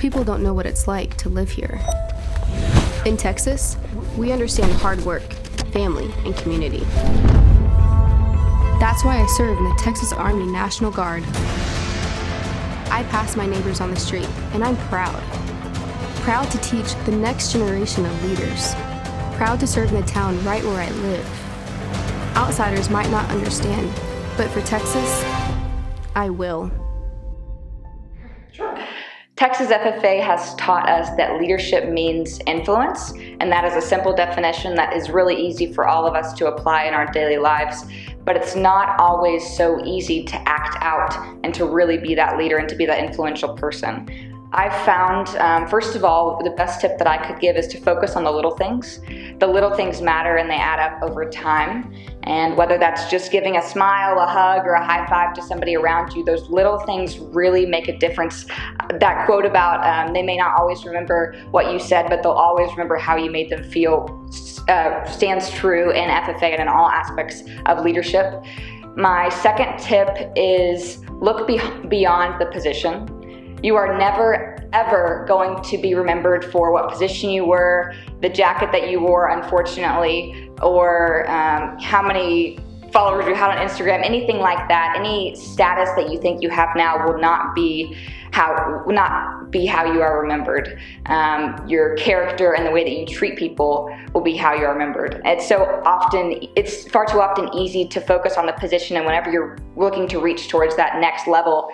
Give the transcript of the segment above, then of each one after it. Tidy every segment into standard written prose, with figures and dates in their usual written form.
people don't know what it's like to live here. In Texas, we understand hard work, family, and community. That's why I serve in the Texas Army National Guard. I pass my neighbors on the street, and I'm proud. Proud to teach the next generation of leaders. Proud to serve in the town right where I live. Outsiders might not understand, but for Texas, I will. Texas FFA has taught us that leadership means influence, and that is a simple definition that is really easy for all of us to apply in our daily lives, but it's not always so easy to act out and to really be that leader and to be that influential person. I've found, first of all, the best tip that I could give is to focus on the little things. The little things matter and they add up over time. And whether that's just giving a smile, a hug, or a high five to somebody around you, those little things really make a difference. That quote about they may not always remember what you said, but they'll always remember how you made them feel stands true in FFA and in all aspects of leadership. My second tip is look beyond the position. You are never, ever going to be remembered for what position you were, the jacket that you wore, unfortunately, or how many followers you had on Instagram, anything like that. Any status that you think you have now will not be how you are remembered. Your character and the way that you treat people will be how you're remembered. It's far too often easy to focus on the position, and whenever you're looking to reach towards that next level,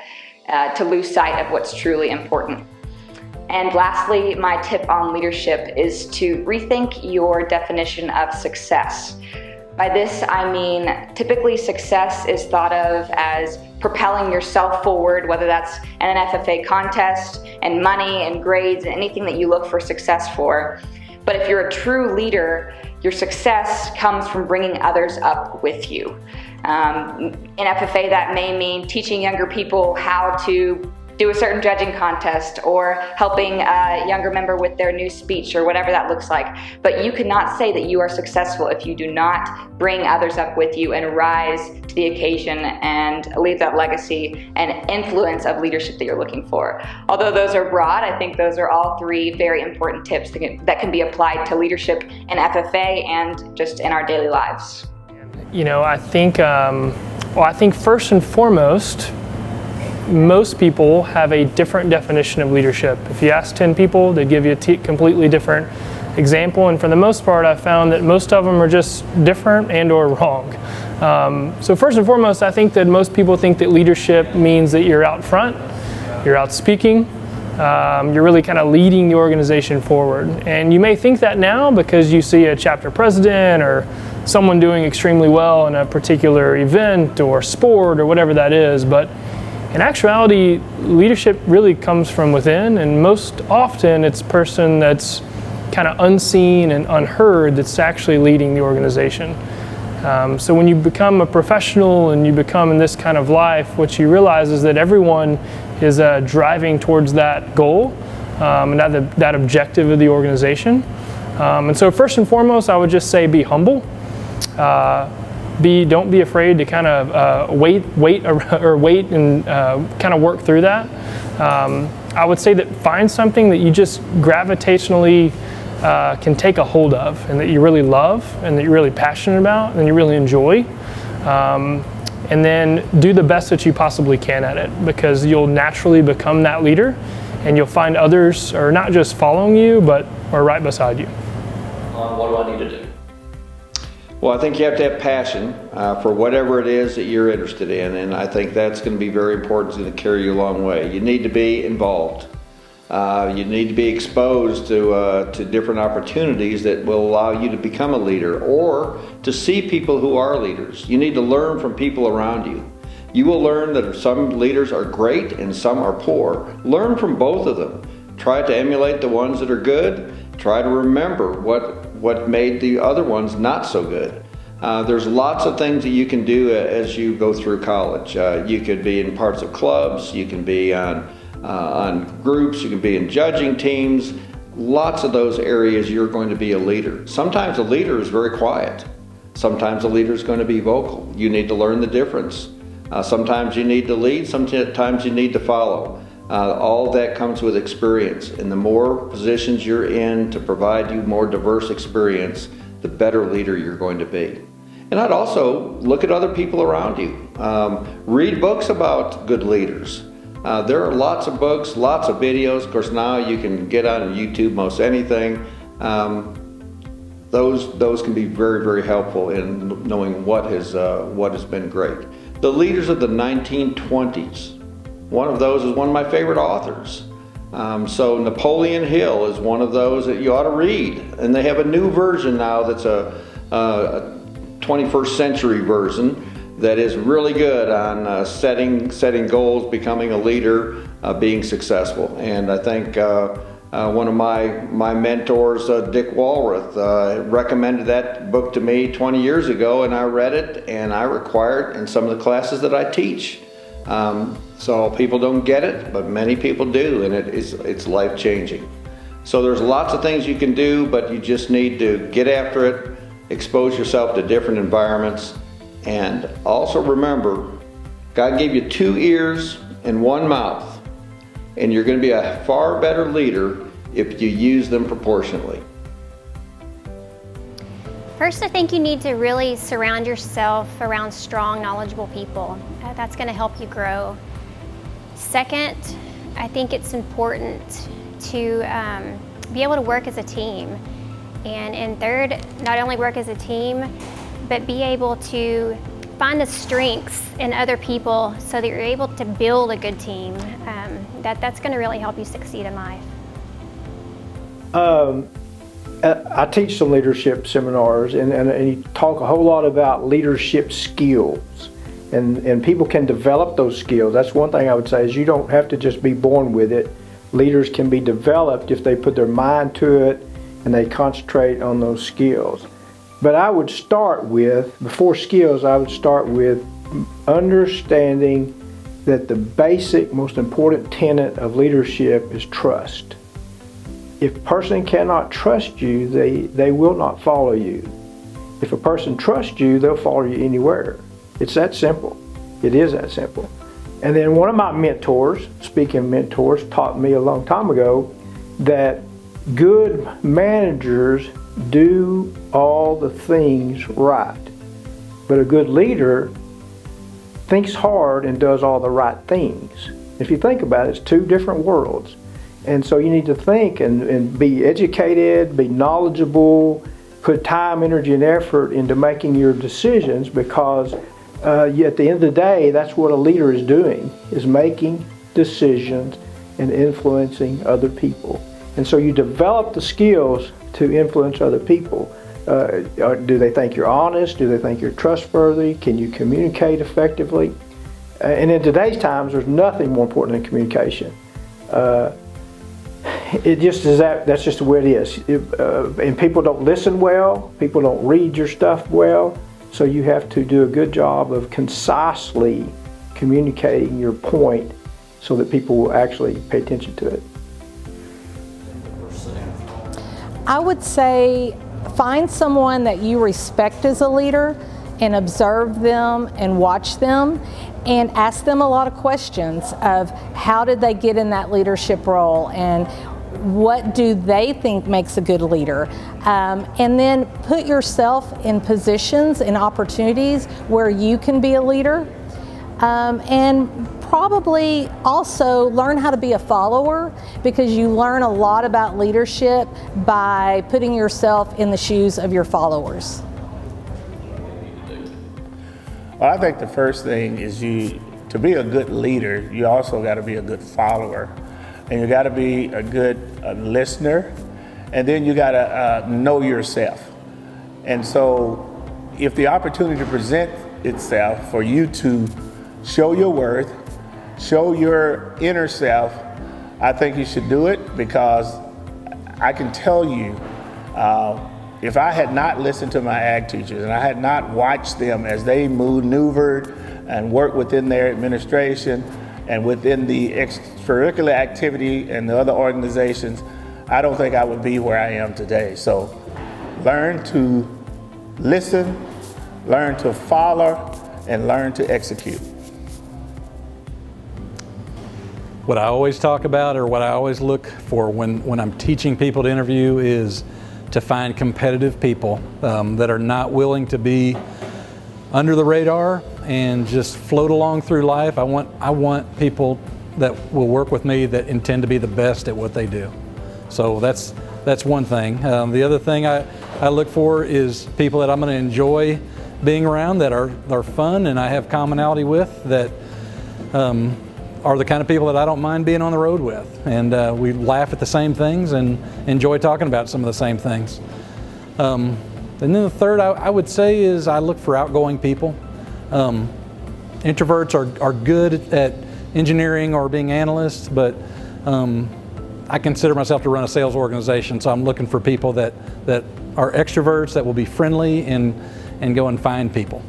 to lose sight of what's truly important. And lastly, my tip on leadership is to rethink your definition of success. By this, I mean, typically success is thought of as propelling yourself forward, whether that's in an FFA contest, and money, and grades, and anything that you look for success for. But if you're a true leader, your success comes from bringing others up with you. In FFA, that may mean teaching younger people how to do a certain judging contest, or helping a younger member with their new speech, or whatever that looks like. But you cannot say that you are successful if you do not bring others up with you and rise to the occasion and leave that legacy and influence of leadership that you're looking for. Although those are broad, I think those are all three very important tips that can be applied to leadership in FFA and just in our daily lives. You know, I think first and foremost, most people have a different definition of leadership. If you ask 10 people, they give you a completely different example, and for the most part, I've found that most of them are just different and or wrong. So first and foremost, I think that most people think that leadership means that you're out front, you're out speaking, you're really kind of leading the organization forward. And you may think that now because you see a chapter president or someone doing extremely well in a particular event or sport or whatever that is, but in actuality, leadership really comes from within, and most often it's a person that's kind of unseen and unheard that's actually leading the organization. So when you become a professional and you become in this kind of life, what you realize is that everyone is driving towards that goal and that objective of the organization. And so first and foremost, I would just say be humble. Don't be afraid to kind of wait and kind of work through that. I would say that find something that you just gravitationally can take a hold of, and that you really love, and that you're really passionate about, and you really enjoy. And then do the best that you possibly can at it, because you'll naturally become that leader, and you'll find others are not just following you, but are right beside you. What do I need to do? Well, I think you have to have passion for whatever it is that you're interested in, and I think that's going to be very important. It's going to carry you a long way. You need to be involved. You need to be exposed to different opportunities that will allow you to become a leader, or to see people who are leaders. You need to learn from people around you. You will learn that some leaders are great and some are poor. Learn from both of them. Try to emulate the ones that are good. Try to remember what made the other ones not so good. There's lots of things that you can do as you go through college. You could be in parts of clubs, you can be on groups, you can be in judging teams. Lots of those areas you're going to be a leader. Sometimes a leader is very quiet. Sometimes a leader is going to be vocal. You need to learn the difference. Sometimes you need to lead, sometimes you need to follow. All that comes with experience, and the more positions you're in to provide you more diverse experience, the better leader you're going to be. And I'd also look at other people around you. Read books about good leaders. There are lots of books, lots of videos. Of course, now you can get on YouTube most anything. Those can be very, very helpful in knowing what has been great. The leaders of the 1920s. One of those is one of my favorite authors. So Napoleon Hill is one of those that you ought to read. And they have a new version now that's a 21st century version that is really good on setting goals, becoming a leader, being successful. And I think one of my mentors, Dick Walrath, recommended that book to me 20 years ago, and I read it and I require it in some of the classes that I teach. So people don't get it, but many people do, and it's life-changing. So there's lots of things you can do, but you just need to get after it, expose yourself to different environments, and also remember, God gave you 2 ears and 1 mouth, and you're going to be a far better leader if you use them proportionately. First, I think you need to really surround yourself around strong, knowledgeable people. That's going to help you grow. Second, I think it's important to be able to work as a team. And third, not only work as a team, but be able to find the strengths in other people so that you're able to build a good team. That's going to really help you succeed in life. I teach some leadership seminars, and you talk a whole lot about leadership skills, and people can develop those skills. That's one thing I would say, is you don't have to just be born with it. Leaders can be developed if they put their mind to it and they concentrate on those skills. But I would start with, before skills, I would start with understanding that the basic, most important tenet of leadership is trust. If a person cannot trust you, they will not follow you. If a person trusts you, they'll follow you anywhere. It's that simple. It is that simple. And then one of my mentors, speaking of mentors, taught me a long time ago that good managers do all the things right. But a good leader thinks hard and does all the right things. If you think about it, it's 2 different worlds. And so you need to think and be educated, be knowledgeable, put time, energy, and effort into making your decisions, because at the end of the day, that's what a leader is doing, is making decisions and influencing other people. And so you develop the skills to influence other people. Do they think you're honest? Do they think you're trustworthy? Can you communicate effectively? And in today's times, there's nothing more important than communication. It just is that's just the way it is. And people don't listen well. People don't read your stuff well. So you have to do a good job of concisely communicating your point so that people will actually pay attention to it. I would say find someone that you respect as a leader and observe them and watch them and ask them a lot of questions of how did they get in that leadership role and what do they think makes a good leader, and then put yourself in positions and opportunities where you can be a leader, and probably also learn how to be a follower, because you learn a lot about leadership by putting yourself in the shoes of your followers. Well, I think the first thing is to be a good leader, you also got to be a good follower. And you got to be a good listener, and then you got to know yourself. And so if the opportunity presents itself for you to show your worth, show your inner self, I think you should do it, because I can tell you, if I had not listened to my ag teachers and I had not watched them as they maneuvered and worked within their administration and within the extracurricular activity and the other organizations, I don't think I would be where I am today. So learn to listen, learn to follow, and learn to execute. what I always talk about, or what I always look for when I'm teaching people to interview, is to find competitive people that are not willing to be under the radar and just float along through life. I want people that will work with me that intend to be the best at what they do. So that's one thing. The other thing I look for is people that I'm going to enjoy being around, that are fun and I have commonality with, that are the kind of people that I don't mind being on the road with. And we laugh at the same things and enjoy talking about some of the same things. And then the third I would say is I look for outgoing people. Introverts are good at engineering or being analysts, but I consider myself to run a sales organization, so I'm looking for people that are extroverts, that will be friendly and go and find people.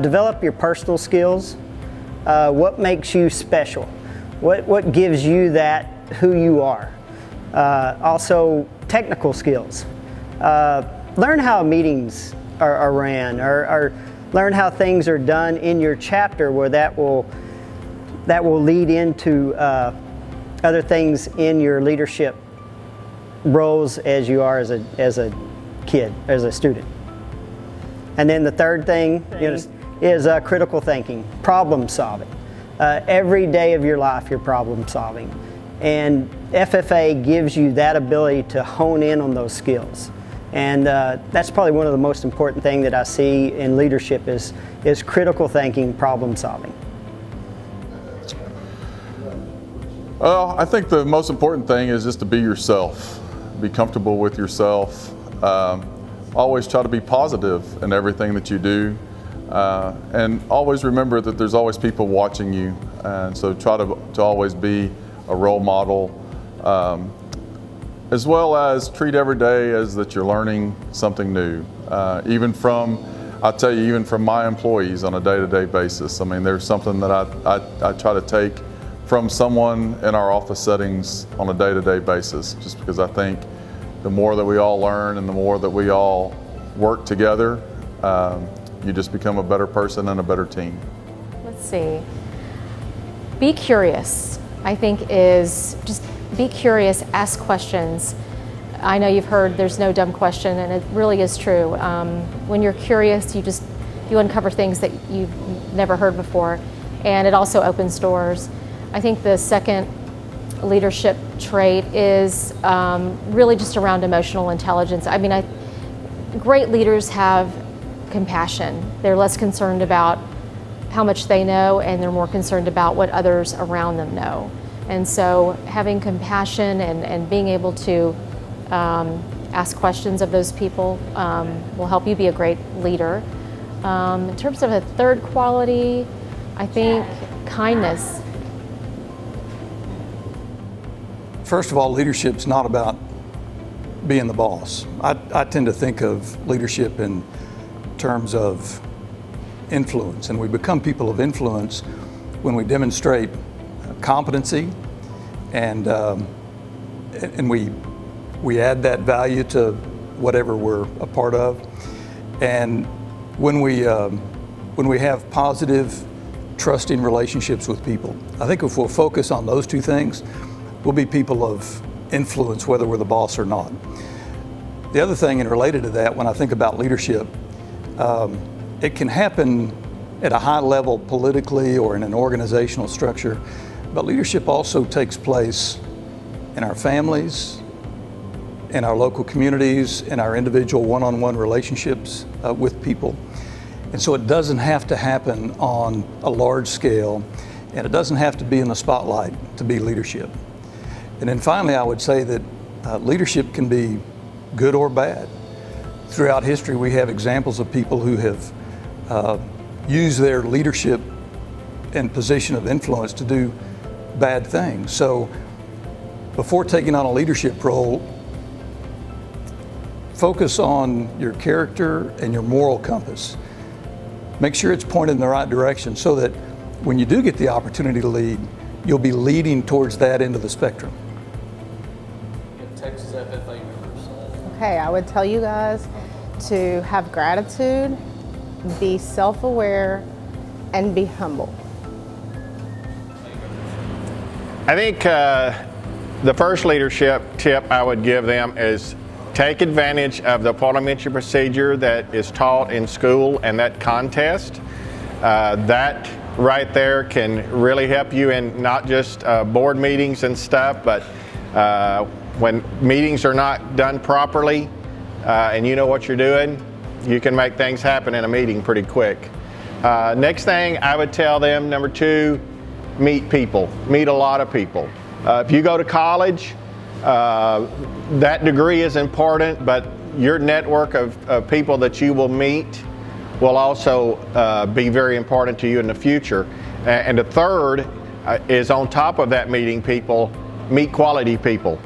Develop your personal skills. What makes you special? What gives you that who you are? Also, technical skills. Learn how meetings are ran, or learn how things are done in your chapter, where that will lead into other things in your leadership roles as you are as a kid, as a student. And then the third thing is critical thinking, problem solving. Every day of your life you're problem solving. And FFA gives you that ability to hone in on those skills. And that's probably one of the most important things that I see in leadership is critical thinking, problem solving. Well, I think the most important thing is just to be yourself. Be comfortable with yourself. Always try to be positive in everything that you do. And always remember that there's always people watching you. And so try to always be a role model. As well as treat every day as that you're learning something new. Even from my employees on a day-to-day basis. I mean, there's something that I try to take from someone in our office settings on a day-to-day basis, just because I think the more that we all learn and the more that we all work together, you just become a better person and a better team. Let's see. Be curious, I think, is just be curious, ask questions. I know you've heard there's no dumb question, and it really is true. When you're curious, you uncover things that you've never heard before, and it also opens doors. I think the second leadership trait is really just around emotional intelligence. I mean, great leaders have compassion. They're less concerned about how much they know, and they're more concerned about what others around them know. And so having compassion and being able to ask questions of those people will help you be a great leader. In terms of a third quality, I think kindness. First of all, leadership's not about being the boss. I tend to think of leadership in terms of influence, and we become people of influence when we demonstrate competency and we add that value to whatever we're a part of. And when we have positive, trusting relationships with people, I think if we'll focus on those two things, we'll be people of influence, whether we're the boss or not. The other thing, and related to that, when I think about leadership, it can happen at a high level politically or in an organizational structure, but leadership also takes place in our families, in our local communities, in our individual one-on-one relationships with people. And so it doesn't have to happen on a large scale, and it doesn't have to be in the spotlight to be leadership. And then finally, I would say that leadership can be good or bad. Throughout history, we have examples of people who have used their leadership and position of influence to do bad things. So before taking on a leadership role, focus on your character and your moral compass. Make sure it's pointed in the right direction so that when you do get the opportunity to lead, you'll be leading towards that end of the spectrum. Texas FFA members. Okay, I would tell you guys to have gratitude, be self-aware, and be humble. I think the first leadership tip I would give them is take advantage of the parliamentary procedure that is taught in school and that contest. That right there can really help you in not just board meetings and stuff, but when meetings are not done properly and you know what you're doing, you can make things happen in a meeting pretty quick. Next thing I would tell them, number 2, meet people, meet a lot of people. If you go to college, that degree is important, but your network of people that you will meet will also be very important to you in the future. And the third is on top of that meeting people, meet quality people.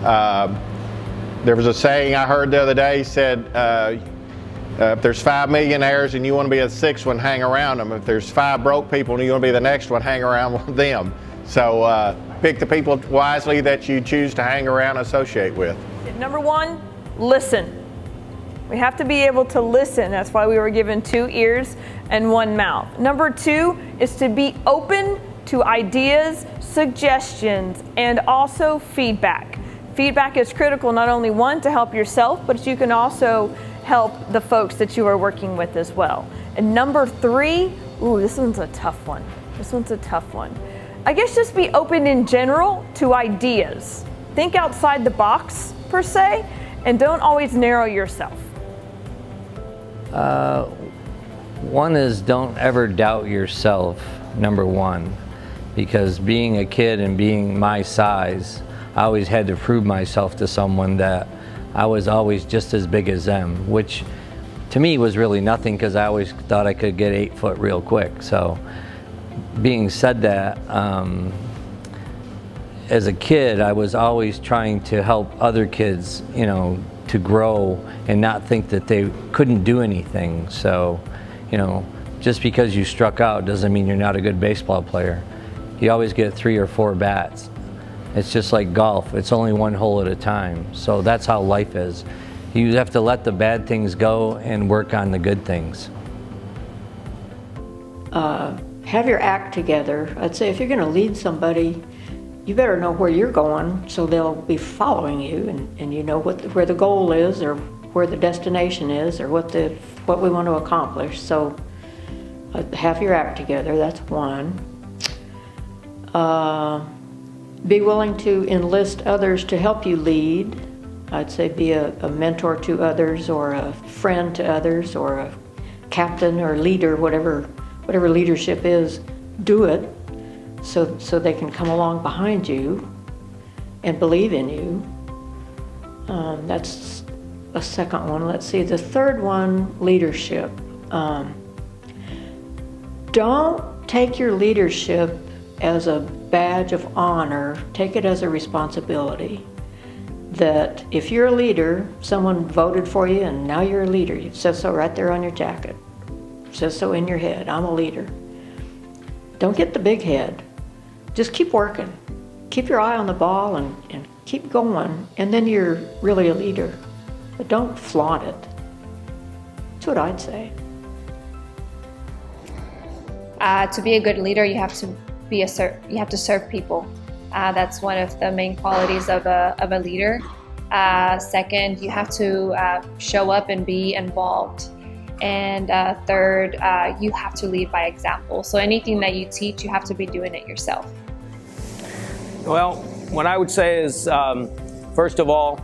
There was a saying I heard the other day said, if there's 5 millionaires and you want to be the 6th one, hang around them. If there's 5 broke people and you want to be the next one, hang around with them. So pick the people wisely that you choose to hang around and associate with. Number 1, listen. We have to be able to listen. That's why we were given 2 ears and 1 mouth. Number 2 is to be open to ideas, suggestions, and also feedback. Feedback is critical, not only 1, to help yourself, but you can also help the folks that you are working with as well. And number 3, this one's a tough one. I guess just be open in general to ideas. Think outside the box, per se, and don't always narrow yourself. 1 is don't ever doubt yourself, number 1, because being a kid and being my size, I always had to prove myself to someone that I was always just as big as them, which to me was really nothing because I always thought I could get 8 foot real quick. So being said that, as a kid, I was always trying to help other kids, to grow and not think that they couldn't do anything. So, just because you struck out doesn't mean you're not a good baseball player. You always get 3 or 4 bats. It's just like golf. It's only 1 hole at a time. So that's how life is. You have to let the bad things go and work on the good things. Have your act together. I'd say if you're going to lead somebody, you better know where you're going so they'll be following you and you know where the goal is or where the destination is or what we want to accomplish. So have your act together, that's 1. Be willing to enlist others to help you lead. I'd say be a mentor to others or a friend to others or a captain or leader, whatever leadership is, do it so they can come along behind you and believe in you. That's a second one. Let's see, the third one, leadership. Don't take your leadership as a badge of honor, take it as a responsibility. That if you're a leader, someone voted for you and now you're a leader. It says so right there on your jacket. It says so in your head, I'm a leader. Don't get the big head. Just keep working. Keep your eye on the ball and keep going, and then you're really a leader. But don't flaunt it. That's what I'd say. To be a good leader, you have to serve people. That's one of the main qualities of a leader. Second, you have to show up and be involved. And third, you have to lead by example. So anything that you teach, you have to be doing it yourself. Well, what I would say is, first of all,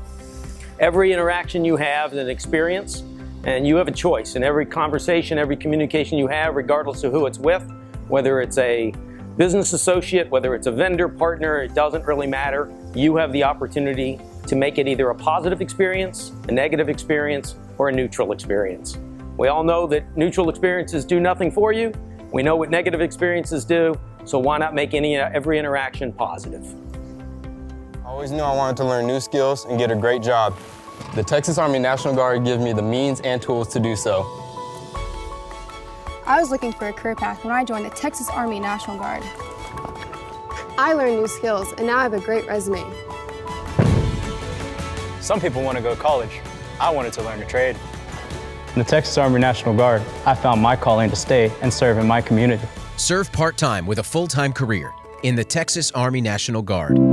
every interaction you have is an experience, and you have a choice. In every conversation, every communication you have, regardless of who it's with, whether it's a business associate, whether it's a vendor, partner, it doesn't really matter. You have the opportunity to make it either a positive experience, a negative experience, or a neutral experience. We all know that neutral experiences do nothing for you. We know what negative experiences do, so why not make every interaction positive? I always knew I wanted to learn new skills and get a great job. The Texas Army National Guard gives me the means and tools to do so. I was looking for a career path when I joined the Texas Army National Guard. I learned new skills, and now I have a great resume. Some people want to go to college. I wanted to learn a trade. In the Texas Army National Guard, I found my calling to stay and serve in my community. Serve part-time with a full-time career. in the Texas Army National Guard.